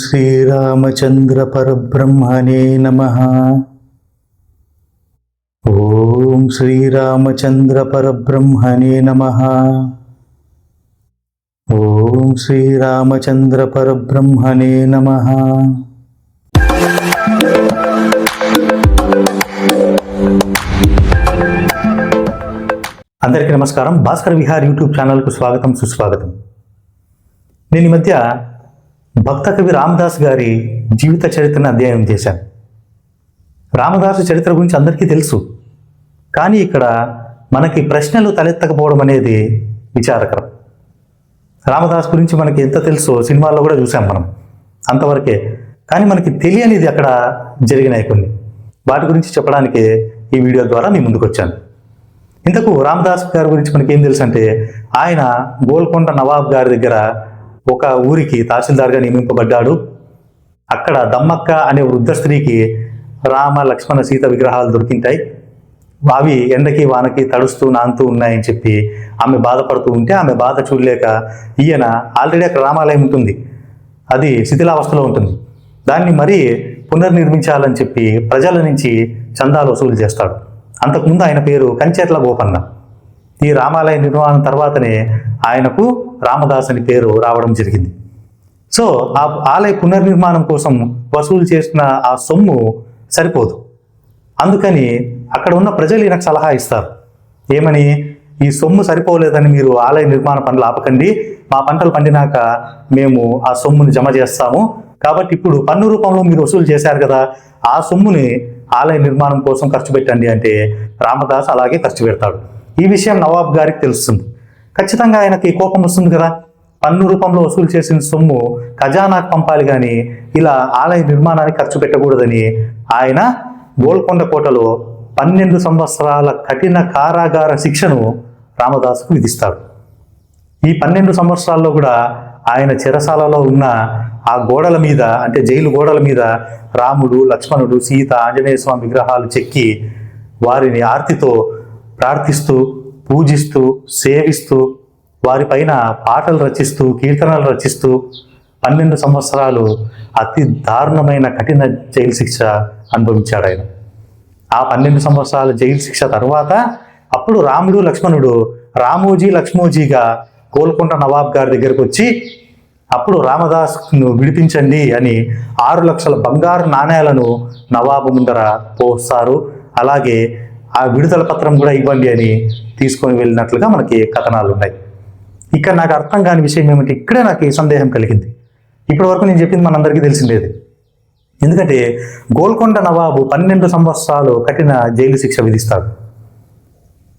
శ్రీరామచంద్ర పరబ్రహ్మణే నమః. ఓం శ్రీరామచంద్ర పరబ్రహ్మణే నమః. ఓం శ్రీరామచంద్ర పరబ్రహ్మణే నమః. అందరికీ నమస్కారం. భాస్కర్ విహార్ యూట్యూబ్ ఛానల్కు స్వాగతం, సుస్వాగతం. నేను ఈ మధ్య భక్త కవి రామదాస్ గారి జీవిత చరిత్రను అధ్యయనం చేశాను. రామదాసు చరిత్ర గురించి అందరికీ తెలుసు, కానీ ఇక్కడ మనకి ప్రశ్నలు తలెత్తకపోవడం అనేది విచారకరం. రామదాస్ గురించి మనకి ఎంత తెలుసో సినిమాల్లో కూడా చూసాం మనం, అంతవరకే. కానీ మనకి తెలియనిది అక్కడ జరిగినాయి కొన్ని. వాటి గురించి చెప్పడానికి ఈ వీడియో ద్వారా మీ ముందుకు వచ్చాను. ఇంతకు రామదాస్ గారి గురించి మనకి ఏం తెలుసు అంటే, ఆయన గోల్కొండ నవాబ్ గారి దగ్గర ఒక ఊరికి తహసీల్దార్గా నియమింపబడ్డాడు. అక్కడ దమ్మక్క అనే వృద్ధ స్త్రీకి రామ లక్ష్మణ సీత విగ్రహాలు దొరికింటాయి. అవి ఎండకి వానకి తడుస్తూ నానుతూ ఉన్నాయని చెప్పి ఆమె బాధపడుతూ ఉంటే, ఆమె బాధ చూడలేక ఈయన ఆల్రెడీ అక్కడ రామాలయం ఉంటుంది, అది శిథిలావస్థలో ఉంటుంది, దాన్ని మరీ పునర్నిర్మించాలని చెప్పి ప్రజల నుంచి చందాలు వసూలు చేస్తాడు. అంతకుముందు ఆయన పేరు కంచెర్ల గోపన్న. ఈ రామాలయ నిర్మాణం తర్వాతనే ఆయనకు రామదాస్ అని పేరు రావడం జరిగింది. సో ఆ ఆలయ పునర్నిర్మాణం కోసం వసూలు చేసిన ఆ సొమ్ము సరిపోదు. అందుకని అక్కడ ఉన్న ప్రజలు ఈయనకు సలహా ఇస్తారు. ఏమని? ఈ సొమ్ము సరిపోలేదని మీరు ఆలయ నిర్మాణ పనులు ఆపకండి, మా పంటలు పండినాక మేము ఆ సొమ్ముని జమ చేస్తాము, కాబట్టి ఇప్పుడు పన్ను రూపంలో మీరు వసూలు చేశారు కదా, ఆ సొమ్ముని ఆలయ నిర్మాణం కోసం ఖర్చు పెట్టండి అంటే రామదాస్ అలాగే ఖర్చు పెడతాడు. ఈ విషయం నవాబ్ గారికి తెలుస్తుంది. ఖచ్చితంగా ఆయనకి కోపం వస్తుంది కదా, పన్ను రూపంలో వసూలు చేసిన సొమ్ము ఖజానాకు పంపాలి కానీ ఇలా ఆలయ నిర్మాణానికి ఖర్చు పెట్టకూడదని ఆయన గోల్కొండ కోటలో 12 సంవత్సరాల కఠిన కారాగార శిక్షను రామదాసుకు విధిస్తాడు. ఈ 12 సంవత్సరాల్లో కూడా ఆయన చెరసాలలో ఉన్న ఆ గోడల మీద, అంటే జైలు గోడల మీద రాముడు, లక్ష్మణుడు, సీత, ఆంజనేయ స్వామి విగ్రహాలు చెక్కి వారిని ఆర్తితో ప్రార్థిస్తూ, పూజిస్తూ, సేవిస్తూ, వారిపైన పాటలు రచిస్తూ, కీర్తనలు రచిస్తూ 12 సంవత్సరాలు అతి దారుణమైన కఠిన జైలు శిక్ష అనుభవించాడు ఆయన. ఆ 12 సంవత్సరాల జైలు శిక్ష తర్వాత అప్పుడు రాముడు, లక్ష్మణుడు రామోజీ లక్ష్మోజీగా గోల్కొండ నవాబ్ గారి దగ్గరకు వచ్చి అప్పుడు రామదాస్ను విడిపించండి అని 6 లక్షల బంగారు నాణేలను నవాబు ముందర పోస్తారు. అలాగే ఆ విడుదల పత్రం కూడా ఇవ్వండి అని తీసుకొని వెళ్ళినట్లుగా మనకి కథనాలు ఉన్నాయి. ఇక్కడ నాకు అర్థం కాని విషయం ఏమిటి, ఇక్కడే నాకు ఈ సందేహం కలిగింది. ఇప్పటి వరకు నేను చెప్పింది మనందరికీ తెలిసిందేది. ఎందుకంటే గోల్కొండ నవాబు 12 సంవత్సరాలు కఠిన జైలు శిక్ష విధిస్తాడు.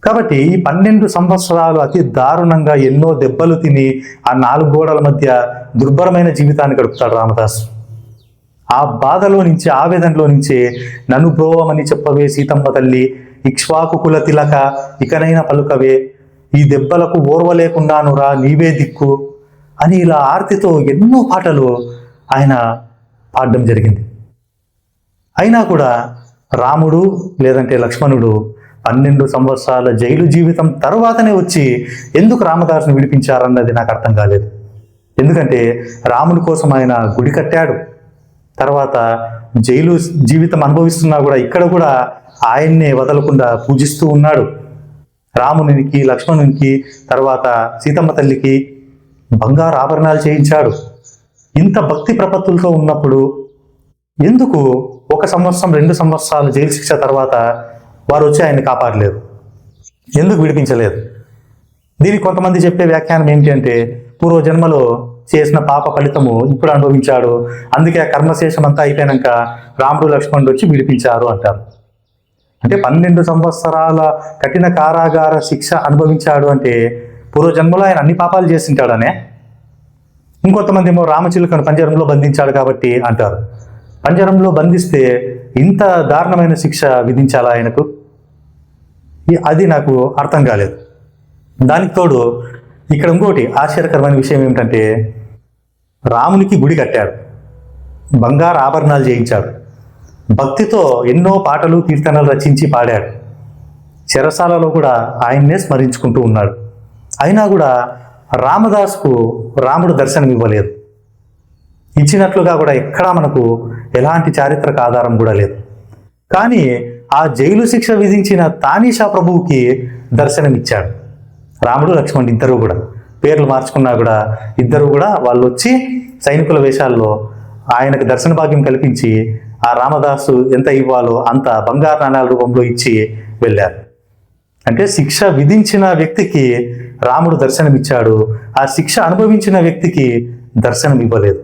కాబట్టి ఈ 12 సంవత్సరాలు అతి దారుణంగా ఎన్నో దెబ్బలు తిని ఆ 4 గోడల మధ్య దుర్భరమైన జీవితాన్ని గడుపుతాడు రామదాస్. ఆ బాధలో నుంచి, ఆవేదనలో నుంచే నన్ను బ్రోవమని చెప్పవే సీతమ్మ తల్లి, ఇక్ష్వాకు కుల తిలక, ఇకనైనా పలుకవే, ఈ దెబ్బలకు ఓర్వలేకున్నాను రా నీవే దిక్కు అని ఇలా ఆర్తితో ఎన్నో పాటలు ఆయన పాడడం జరిగింది. అయినా కూడా రాముడు లేదంటే లక్ష్మణుడు 12 సంవత్సరాల జైలు జీవితం తర్వాతనే వచ్చి ఎందుకు రామదాసును విడిపించారన్నది నాకు అర్థం కాలేదు. ఎందుకంటే రాముడి కోసం ఆయన గుడి కట్టాడు, తర్వాత జైలు జీవితం అనుభవిస్తున్నా కూడా ఇక్కడ కూడా ఆయన్నే వదలకుండా పూజిస్తూ ఉన్నాడు. రామునికి, లక్ష్మణునికి, తర్వాత సీతమ్మ తల్లికి బంగారు ఆభరణాలు చేయించాడు. ఇంత భక్తి ప్రపత్తులతో ఉన్నప్పుడు ఎందుకు 1 సంవత్సరం 2 సంవత్సరాల జైలు శిక్ష తర్వాత వారు వచ్చి ఆయన్ని కాపాడలేదు, ఎందుకు విడిపించలేదు? దీనికి కొంతమంది చెప్పే వ్యాఖ్యానం ఏంటి అంటే, పూర్వజన్మలో చేసిన పాప ఫలితము ఇప్పుడు అనుభవించాడు, అందుకే ఆ కర్మశేషం అంతా అయిపోయాక రాముడు, లక్ష్మణుడు వచ్చి విడిపించారు అంటారు. అంటే 12 సంవత్సరాల కఠిన కారాగార శిక్ష అనుభవించాడు అంటే పూర్వజన్మలో ఆయన అన్ని పాపాలు చేసింటాడనే. ఇంకొంతమంది ఏమో రామచిలుకను పంజరంలో బంధించాడు కాబట్టి అంటారు. పంజరంలో బంధిస్తే ఇంత దారుణమైన శిక్ష విధించాలా ఆయనకు? అది నాకు అర్థం కాలేదు. దానికి తోడు ఇక్కడ ఇంకోటి ఆశ్చర్యకరమైన విషయం ఏమిటంటే, రామునికి గుడి కట్టాడు, బంగారు ఆభరణాలు చేయించాడు, భక్తితో ఎన్నో పాటలు, కీర్తనలు రచించి పాడాడు, చెరసాలలో కూడా ఆయన్నే స్మరించుకుంటూ ఉన్నాడు. అయినా కూడా రామదాసుకు రాముడు దర్శనం ఇవ్వలేదు. ఇచ్చినట్లుగా కూడా ఎక్కడా మనకు ఎలాంటి చారిత్రక ఆధారం కూడా లేదు. కానీ ఆ జైలు శిక్ష విధించిన తానీషా ప్రభువుకి దర్శనమిచ్చాడు రాముడు లక్ష్మణుడు. ఇద్దరు కూడా పేర్లు మార్చుకున్నా కూడా ఇద్దరు కూడా వాళ్ళు వచ్చి సైనికుల వేషాల్లో ఆయనకు దర్శన భాగ్యం కల్పించి ఆ రామదాసు ఎంత ఇవ్వాలో అంత బంగారు నాణాల రూపంలో ఇచ్చి వెళ్ళారు. అంటే శిక్ష విధించిన వ్యక్తికి రాముడు దర్శనమిచ్చాడు, ఆ శిక్ష అనుభవించిన వ్యక్తికి దర్శనం ఇవ్వలేదు.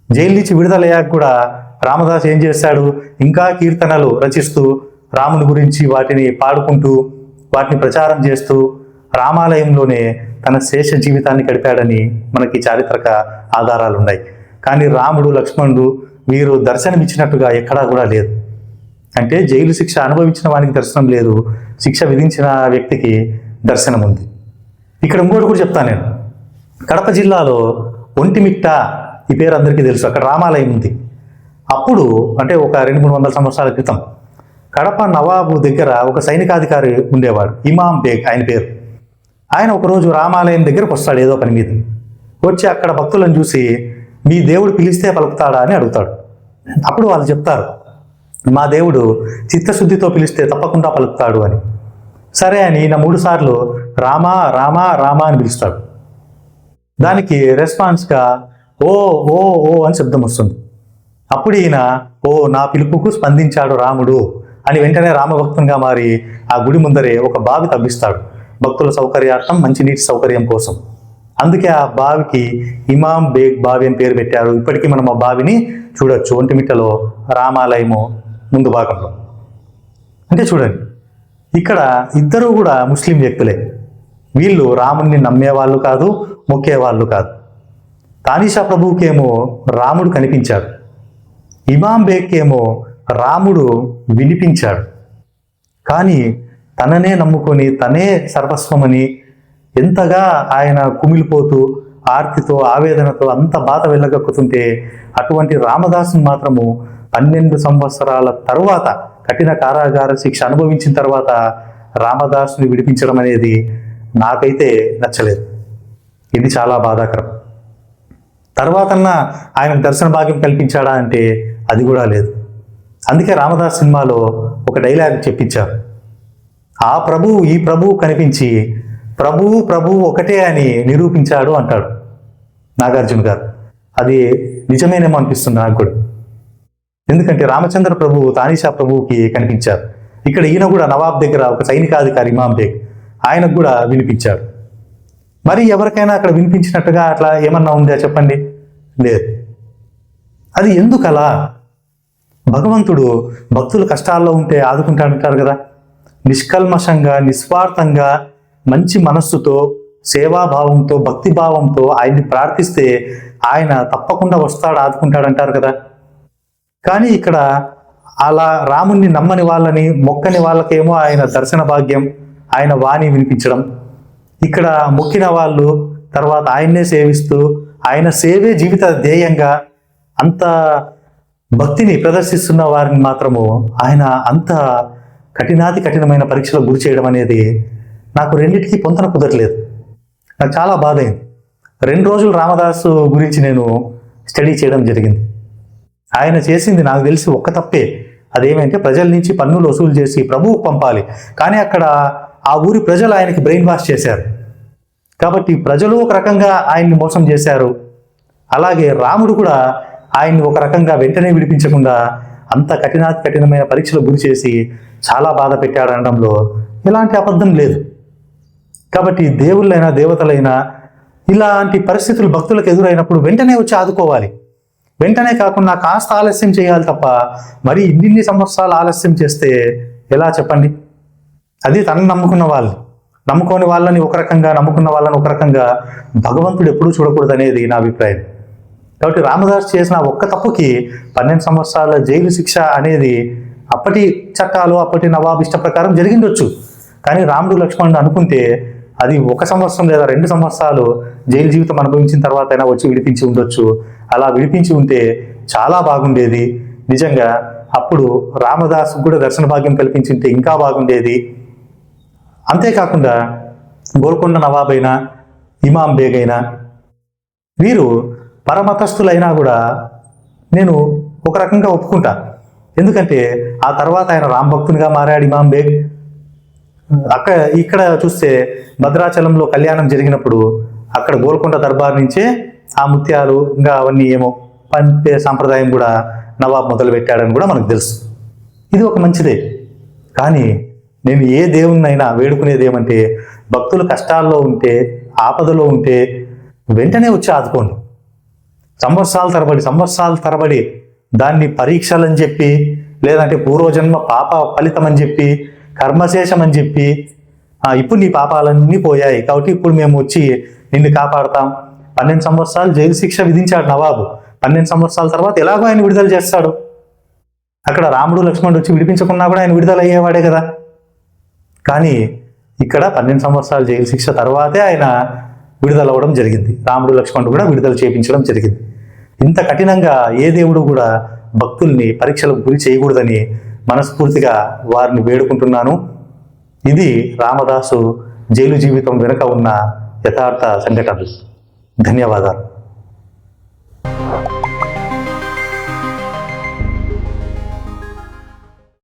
జైలు నుంచి విడుదలయ్యాక కూడా రామదాసు ఏం చేశాడు, ఇంకా కీర్తనలు రచిస్తూ రాముని గురించి వాటిని పాడుకుంటూ వాటిని ప్రచారం చేస్తూ రామాలయంలోనే తన శేష జీవితాన్ని గడిపాడని మనకి చారిత్రక ఆధారాలు ఉన్నాయి. కానీ రాముడు లక్ష్మణుడు వీరు దర్శనమిచ్చినట్టుగా ఎక్కడా కూడా లేదు. అంటే జైలు శిక్ష అనుభవించిన వానికి దర్శనం లేదు, శిక్ష విధించిన వ్యక్తికి దర్శనం ఉంది. ఇక్కడ ఇంకోటి కూడా చెప్తాను నేను. కడప జిల్లాలో ఒంటిమిట్ట, ఈ పేరు అందరికీ తెలుసు, అక్కడ రామాలయం ఉంది. అప్పుడు అంటే ఒక 200-300 సంవత్సరాల క్రితం కడప నవాబు దగ్గర ఒక సైనికాధికారి ఉండేవాడు, ఇమాం బేగ్ ఆయన పేరు. ఆయన ఒకరోజు రామాలయం దగ్గరకు వస్తాడు ఏదో పని మీద. వచ్చి అక్కడ భక్తులను చూసి మీ దేవుడు పిలిస్తే పలుకుతాడా అని అడుగుతాడు. అప్పుడు వాళ్ళు చెప్తారు, మా దేవుడు చిత్తశుద్ధితో పిలిస్తే తప్పకుండా పలుకుతాడు అని. సరే అని ఈయన 3 సార్లు రామా రామా రామా అని పిలుస్తాడు. దానికి రెస్పాన్స్గా ఓ ఓ ఓ అని శబ్దం వస్తుంది. అప్పుడు ఈయన ఓ నా పిలుపుకు స్పందించాడు రాముడు అని వెంటనే రామభక్తునిగా మారి ఆ గుడి ముందరే ఒక బావి తవ్విస్తాడు, భక్తుల సౌకర్యార్థం, మంచినీటి సౌకర్యం కోసం. అందుకే ఆ బావికి ఇమాం బేగ్ బావి అని పేరు పెట్టారు. ఇప్పటికీ మనం ఆ బావిని చూడొచ్చు ఒంటిమిట్టలో రామాలయము ముందు భాగంలో. అంటే చూడండి, ఇక్కడ ఇద్దరు కూడా ముస్లిం వ్యక్తులే. వీళ్ళు రాముణ్ణి నమ్మేవాళ్ళు కాదు, మొక్కేవాళ్ళు కాదు. తానీషా ప్రభువుకేమో రాముడు కనిపించాడు, ఇమాం బేగ్కేమో రాముడు వినిపించాడు. కానీ తననే నమ్ముకొని తనే సర్వస్వమని ఎంతగా ఆయన కుమిలిపోతూ ఆర్తితో ఆవేదనతో అంత బాధ వెళ్ళగక్కుతుంటే అటువంటి రామదాసుని మాత్రము 12 సంవత్సరాల తరువాత కఠిన కారాగార శిక్ష అనుభవించిన తర్వాత రామదాసుని విడిపించడం అనేది నాకైతే నచ్చలేదు. ఇది చాలా బాధాకరం. తర్వాతన్నా ఆయనకు దర్శన భాగ్యం కల్పించాడా అంటే అది కూడా లేదు. అందుకే రామదాస్ సినిమాలో ఒక డైలాగ్ చెప్పించారు, ఆ ప్రభువు ఈ ప్రభువు కనిపించి ప్రభువు ఒకటే అని నిరూపించాడు అంటాడు నాగార్జున గారు. అది నిజమేనేమో అనిపిస్తుంది నాకు కూడా. ఎందుకంటే రామచంద్ర ప్రభువు తానీషా ప్రభువుకి కనిపించారు. ఇక్కడ ఈయన కూడా నవాబ్ దగ్గర ఒక సైనికాధికారి ఇమాం బేగ్ ఆయనకు కూడా వినిపించాడు. మరి ఎవరికైనా అక్కడ వినిపించినట్టుగా అట్లా ఏమన్నా ఉందా చెప్పండి? లేదు. అది ఎందుకలా? భగవంతుడు భక్తులు కష్టాల్లో ఉంటే ఆదుకుంటాడంటారు కదా. నిష్కల్మషంగా, నిస్వార్థంగా, మంచి మనస్సుతో, సేవాభావంతో, భక్తిభావంతో ఆయన్ని ప్రార్థిస్తే ఆయన తప్పకుండా వస్తాడు, ఆదుకుంటాడంటారు కదా. కానీ ఇక్కడ అలా రాముణ్ణి నమ్మని వాళ్ళని, మొక్కని వాళ్ళకేమో ఆయన దర్శన భాగ్యం, ఆయన వాణి వినిపించడం, ఇక్కడ మొక్కిన వాళ్ళు తర్వాత ఆయన్నే సేవిస్తూ ఆయన సేవే జీవిత ధ్యేయంగా అంత భక్తిని ప్రదర్శిస్తున్న వారిని మాత్రము ఆయన అంత కఠినాతి కఠినమైన పరీక్షలకు గురి చేయడం అనేది నాకు రెండింటికి పొంతన కుదరలేదు. నాకు చాలా బాధ అయింది. 2 రోజులు రామదాసు గురించి నేను స్టడీ చేయడం జరిగింది. ఆయన చేసింది నాకు తెలిసి ఒక్క తప్పే. అదేమంటే ప్రజల నుంచి పన్నులు వసూలు చేసి ప్రభువుకు పంపాలి. కానీ అక్కడ ఆ ఊరి ప్రజలు ఆయనకి బ్రెయిన్ వాష్ చేశారు. కాబట్టి ప్రజలు ఒక రకంగా ఆయన్ని మోసం చేశారు. అలాగే రాముడు కూడా ఆయన్ని ఒక రకంగా వెంటనే విడిపించకుండా అంత కఠినాతి కఠినమైన పరీక్షలు గురి చేసి చాలా బాధ పెట్టాడు అనడంలో ఎలాంటి అబద్ధం లేదు. కాబట్టి దేవుళ్ళైనా దేవతలైనా ఇలాంటి పరిస్థితులు భక్తులకు ఎదురైనప్పుడు వెంటనే వచ్చి ఆదుకోవాలి. వెంటనే కాకుండా కాస్త ఆలస్యం చేయాలి తప్ప మరి ఇన్ని సంవత్సరాలు ఆలస్యం చేస్తే ఎలా చెప్పండి? అది తనను నమ్ముకున్న వాళ్ళు, నమ్ముకోని వాళ్ళని ఒక రకంగా, నమ్ముకున్న వాళ్ళని ఒక రకంగా భగవంతుడు ఎప్పుడూ చూడకూడదు అనేది నా అభిప్రాయం. కాబట్టి రామదాస్ చేసిన ఒక్క తప్పుకి 12 సంవత్సరాల జైలు శిక్ష అనేది అప్పటి చట్టాలు, అప్పటి నవాబు ఇష్ట ప్రకారం జరిగిండొచ్చు. కానీ రాముడు లక్ష్మణుడు అనుకుంటే అది 1 సంవత్సరం లేదా 2 సంవత్సరాలు జైలు జీవితం అనుభవించిన తర్వాత అయినా వచ్చి విడిపించి ఉండొచ్చు. అలా విడిపించి ఉంటే చాలా బాగుండేది నిజంగా. అప్పుడు రామదాసు కూడా దర్శన భాగ్యం కల్పించి ఉంటే ఇంకా బాగుండేది. అంతేకాకుండా గోల్కొండ నవాబ్ అయినా, ఇమాం బేగ్ అయినా వీరు పరమతస్థులైనా కూడా నేను ఒక రకంగా ఒప్పుకుంటా. ఎందుకంటే ఆ తర్వాత ఆయన రామ్ భక్తునిగా మారాడు ఇమాం బేగ్. ఇక్కడ చూస్తే భద్రాచలంలో కళ్యాణం జరిగినప్పుడు అక్కడ గోల్కొండ దర్బార్ నుంచే ఆ ముత్యాలు ఇంకా అవన్నీ ఏమో పంపే సాంప్రదాయం కూడా నవాబ్ మొదలు పెట్టాడని కూడా మనకు తెలుసు. ఇది ఒక మంచిదే. కానీ నేను ఏ దేవుణ్ణైనా వేడుకునేది ఏమంటే, భక్తులు కష్టాల్లో ఉంటే, ఆపదలో ఉంటే వెంటనే వచ్చి ఆదుకోండి. సంవత్సరాల తరబడి దాన్ని పరీక్షలని చెప్పి, లేదంటే పూర్వజన్మ పాప ఫలితం అని చెప్పి, కర్మశేషం అని చెప్పి, ఇప్పుడు నీ పాపాలన్నీ పోయాయి కాబట్టి ఇప్పుడు మేము వచ్చి నిన్ను కాపాడతాం. 12 సంవత్సరాలు జైలు శిక్ష విధించాడు నవాబు. 12 సంవత్సరాల తర్వాత ఎలాగో ఆయన విడుదల చేస్తాడు. అక్కడ రాముడు లక్ష్మణుడు వచ్చి విడిపించకున్నా కూడా ఆయన విడుదల అయ్యేవాడే కదా. కానీ ఇక్కడ 12 సంవత్సరాలు జైలు శిక్ష తర్వాతే ఆయన విడుదల అవ్వడం జరిగింది. రాముడు లక్ష్మణుడు కూడా విడుదల చేయించడం జరిగింది. ఇంత కఠినంగా ఏ దేవుడు కూడా భక్తుల్ని పరీక్షలకు గురి చేయకూడదని మనస్ఫూర్తిగా వారిని వేడుకుంటున్నాను. ఇది రామదాసు జైలు జీవితం వెనుక ఉన్న యథార్థ సంఘటనలు. ధన్యవాదాలు.